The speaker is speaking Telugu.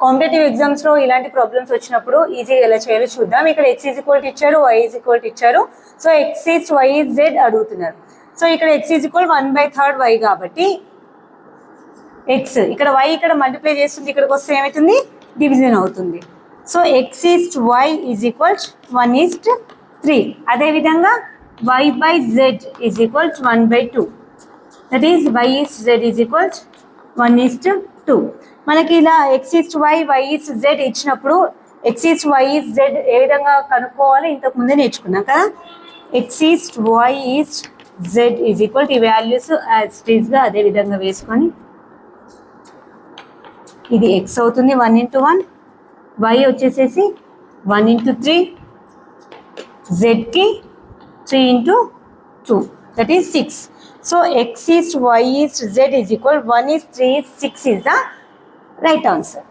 కాంపిటేటివ్ ఎగ్జామ్స్లో ఇలాంటి ప్రాబ్లమ్స్ వచ్చినప్పుడు ఈజీగా ఎలా చేయాలో చూద్దాం. ఇక్కడ x ఈక్వల్ ఇచ్చారు, y ఈక్వల్ ఇచ్చారు. So x is y is z అడుగుతున్నారు. సో ఇక్కడ x ఈక్వల్ 1/3 y కాబట్టి x ఇక్కడ y ఇక్కడ మల్టిప్లై చేస్తుంది, ఇక్కడికి వస్తే ఏమవుతుంది డివిజన్ అవుతుంది. So x is y is equal 1:3. అదేవిధంగా y/z is equal 1/2. That is y is z is equal 1:2. మనకి ఇలా x is y, y is z ఇచ్చినప్పుడు x is y is z ఏ విధంగా కనుక్కోవాలి ఇంతకు ముందే నేర్చుకున్నాం కదా. x is y is z is equal ఈ వాల్యూస్ యాజ్ ఇట్ ఈస్గా అదే విధంగా వేసుకొని ఇది x అవుతుంది 1:1, y వచ్చేసేసి 1:3, zకి 3:2, that is 6. So x is y is z is equal 1 is 3 is 6 is the right answer.